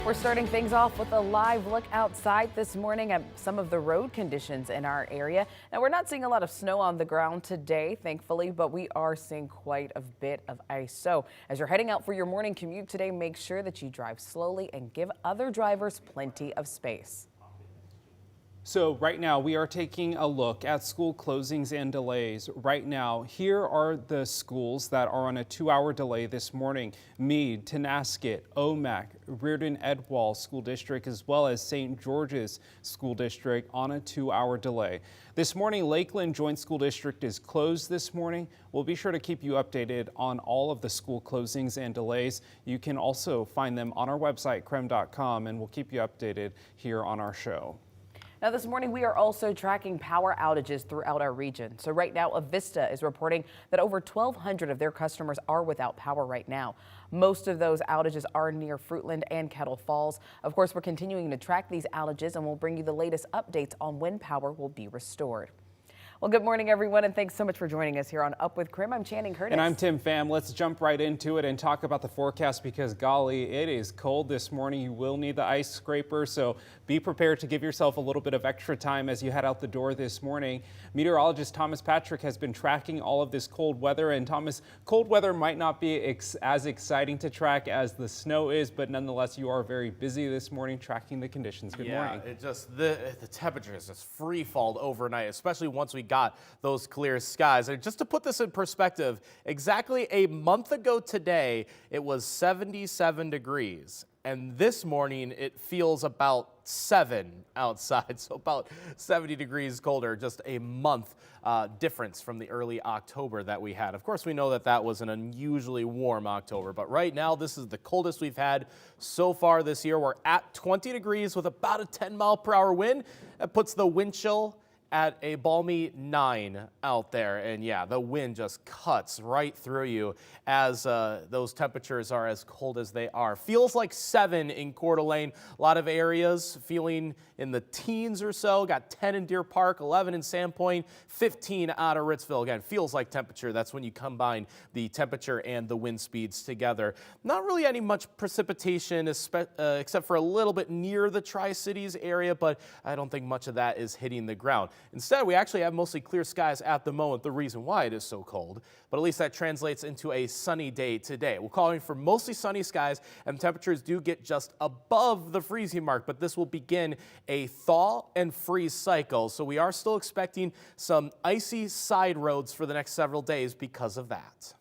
We're starting things off with a live look outside this morning at some of the road conditions in our area. Now, we're not seeing a lot of snow on the ground today, thankfully, but we are seeing quite a bit of ice. So as you're heading out for your morning commute today, make sure that you drive slowly and give other drivers plenty of space. So right now we are taking a look at school closings and delays. Right now, here are the schools that are on a 2-hour delay this morning. Meade, Tenasket, Omak, Reardon-Edwall School District, as well as St. George's School District on a 2-hour delay. This morning, Lakeland Joint School District is closed this morning. We'll be sure to keep you updated on all of the school closings and delays. You can also find them on our website, KREM.com, and we'll keep you updated here on our show. Now this morning we are also tracking power outages throughout our region. So right now Avista is reporting that over 1,200 of their customers are without power right now. Most of those outages are near Fruitland and Kettle Falls. Of course, we're continuing to track these outages and we'll bring you the latest updates on when power will be restored. Well, good morning, everyone, and thanks so much for joining us here on Up with KREM. I'm Channing Curtis. And I'm Tim Pham. Let's jump right into it and talk about the forecast because, golly, it is cold this morning. You will need the ice scraper, so be prepared to give yourself a little bit of extra time as you head out the door this morning. Meteorologist Thomas Patrick has been tracking all of this cold weather. And Thomas, cold weather might not be as exciting to track as the snow is, but nonetheless, you are very busy this morning tracking the conditions. Good morning. It just the temperature is just free falled overnight, especially once we got those clear skies. And just to put this in perspective, exactly a month ago today, it was 77 degrees. And this morning, it feels about 7 outside, so about 70 degrees colder, just a month difference from the early October that we had. Of course, we know that that was an unusually warm October, but right now, this is the coldest we've had so far this year. We're at 20 degrees with about a 10-mile-per-hour wind. That puts the wind chill at a balmy 9 out there. And yeah, the wind just cuts right through you as those temperatures are as cold as they are. Feels like 7 in Coeur d'Alene. A lot of areas feeling in the teens or so. Got 10 in Deer Park, 11 in Sandpoint, 15 out of Ritzville. Again, feels like temperature. That's when you combine the temperature and the wind speeds together. Not really any much precipitation except for a little bit near the Tri-Cities area, but I don't think much of that is hitting the ground. Instead, we actually have mostly clear skies at the moment, the reason why it is so cold, but at least that translates into a sunny day today. We're calling for mostly sunny skies, and temperatures do get just above the freezing mark, but this will begin a thaw and freeze cycle, so we are still expecting some icy side roads for the next several days because of that.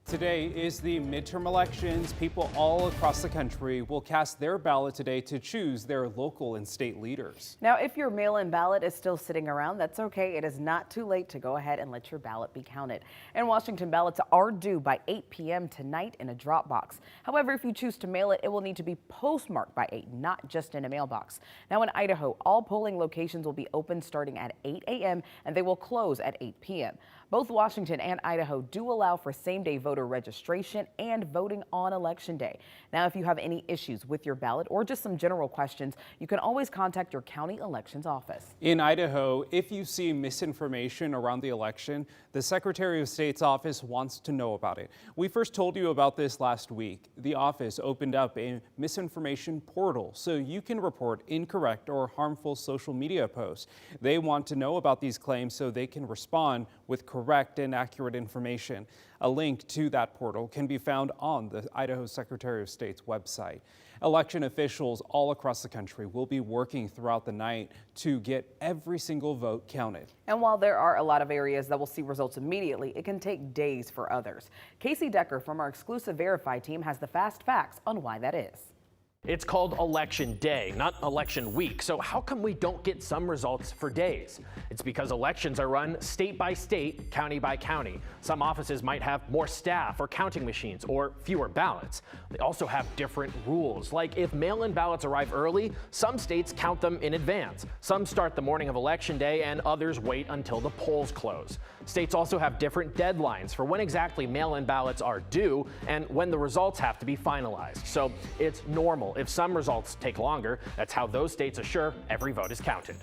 Today is the midterm elections. People all across the country will cast their ballot today to choose their local and state leaders. Now, if your mail-in ballot is still sitting around, that's okay. It is not too late to go ahead and let your ballot be counted. In Washington, ballots are due by 8 p.m. tonight in a drop box. However, if you choose to mail it, it will need to be postmarked by 8, not just in a mailbox. Now, in Idaho, all polling locations will be open starting at 8 a.m. and they will close at 8 p.m. Both Washington and Idaho do allow for same-day voter registration and voting on Election Day. Now, if you have any issues with your ballot or just some general questions, you can always contact your county elections office. In Idaho, if you see misinformation around the election, the Secretary of State's office wants to know about it. We first told you about this last week. The office opened up a misinformation portal so you can report incorrect or harmful social media posts. They want to know about these claims so they can respond with correct and accurate information. A link to that portal can be found on the Idaho Secretary of State's website. Election officials all across the country will be working throughout the night to get every single vote counted. And while there are a lot of areas that will see results immediately, it can take days for others. Casey Decker from our exclusive Verify team has the fast facts on why that is. It's called Election Day, not Election Week. So how come we don't get some results for days? It's because elections are run state by state, county by county. Some offices might have more staff or counting machines or fewer ballots. They also have different rules. Like if mail-in ballots arrive early, some states count them in advance. Some start the morning of Election Day and others wait until the polls close. States also have different deadlines for when exactly mail-in ballots are due and when the results have to be finalized. So it's normal if some results take longer. That's how those states assure every vote is counted.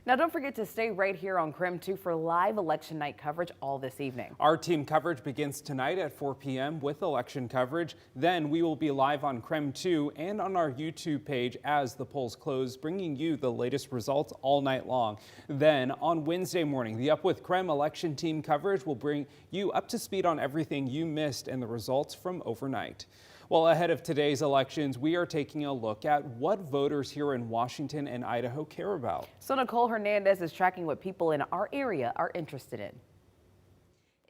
Now, don't forget to stay right here on KREM 2 for live election night coverage all this evening. Our team coverage begins tonight at 4 p.m. with election coverage. Then we will be live on KREM 2 and on our YouTube page as the polls close, bringing you the latest results all night long. Then on Wednesday morning, the Up with KREM election team coverage will bring you up to speed on everything you missed and the results from overnight. Well, ahead of today's elections, we are taking a look at what voters here in Washington and Idaho care about. So Nicole Hernandez is tracking what people in our area are interested in.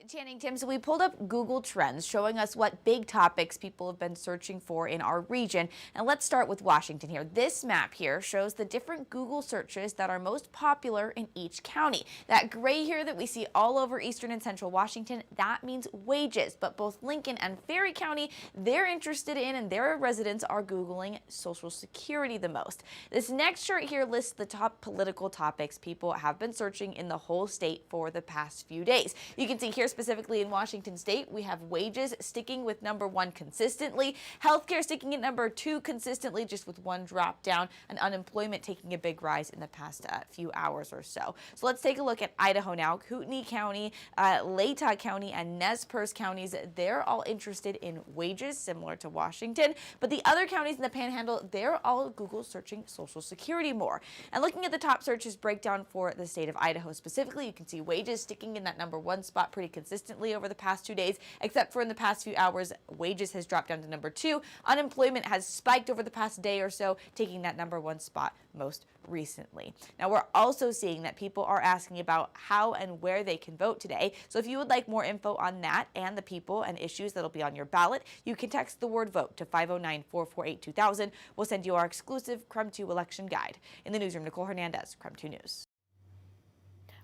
Channing, Tim, so we pulled up Google Trends showing us what big topics people have been searching for in our region. And let's start with Washington here. This map here shows the different Google searches that are most popular in each county. That gray here that we see all over eastern and central Washington, that means wages. But both Lincoln and Ferry County, they're interested in and their residents are Googling Social Security the most. This next chart here lists the top political topics people have been searching in the whole state for the past few days. You can see here specifically in Washington state, we have wages sticking with #1 consistently, healthcare sticking at #2 consistently, just with one drop down, and unemployment taking a big rise in the past few hours or so. So let's take a look at Idaho now. Kootenai County, Latah County, and Nez Perce counties, they're all interested in wages, similar to Washington. But the other counties in the Panhandle, they're all Google searching Social Security more. And looking at the top searches breakdown for the state of Idaho specifically, you can see wages sticking in that #1 spot pretty consistently over the past 2 days, except for in the past few hours, wages has dropped down to #2. Unemployment has spiked over the past day or so, taking that #1 spot most recently. Now, we're also seeing that people are asking about how and where they can vote today. So if you would like more info on that and the people and issues that'll be on your ballot, you can text the word vote to 509-448-2000. We'll send you our exclusive KREM 2 election guide. In the newsroom, Nicole Hernandez, KREM 2 News.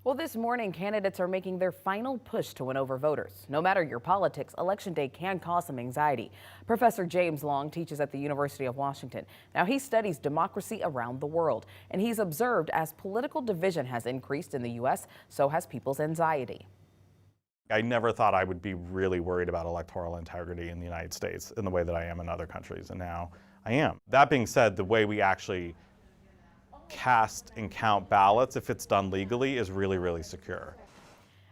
Well, this morning, candidates are making their final push to win over voters. No matter your politics, Election Day can cause some anxiety. Professor James Long teaches at the University of Washington. Now, he studies democracy around the world, and he's observed as political division has increased in the U.S., so has people's anxiety. I never thought I would be really worried about electoral integrity in the United States in the way that I am in other countries, and now I am. That being said, the way we actually cast and count ballots, if it's done legally, is really, really secure.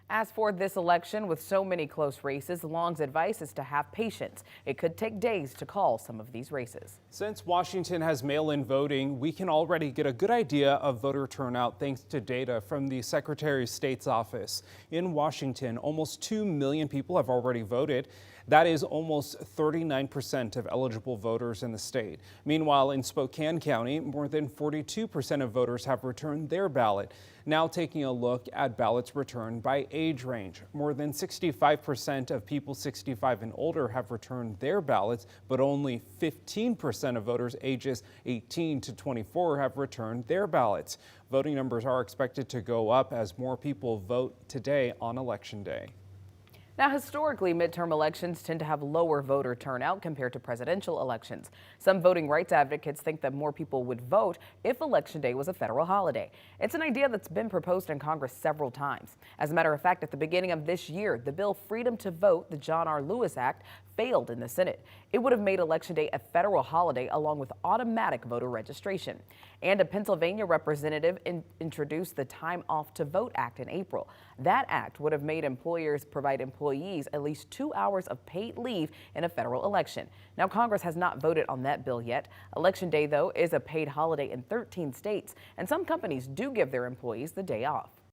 As for this election, with so many close races, Long's advice is to have patience. It could take days to call some of these races. Since Washington has mail-in voting, we can already get a good idea of voter turnout thanks to data from the Secretary of State's office. In Washington, almost 2 million people have already voted. That is almost 39% of eligible voters in the state. Meanwhile, in Spokane County, more than 42% of voters have returned their ballot. Now taking a look at ballots returned by age range. More than 65% of people 65 and older have returned their ballots, but only 15% of voters ages 18 to 24 have returned their ballots. Voting numbers are expected to go up as more people vote today on Election Day. Now, historically, midterm elections tend to have lower voter turnout compared to presidential elections. Some voting rights advocates think that more people would vote if Election Day was a federal holiday. It's an idea that's been proposed in Congress several times. As a matter of fact, at the beginning of this year, the bill Freedom to Vote, the John R. Lewis Act, failed in the Senate. It would have made Election Day a federal holiday along with automatic voter registration. And a Pennsylvania representative introduced the Time Off to Vote Act in April. That act would have made employers provide employees at least 2 hours of paid leave in a federal election. Now, Congress has not voted on that bill yet. Election Day, though, is a paid holiday in 13 states, and some companies do give their employees the day off.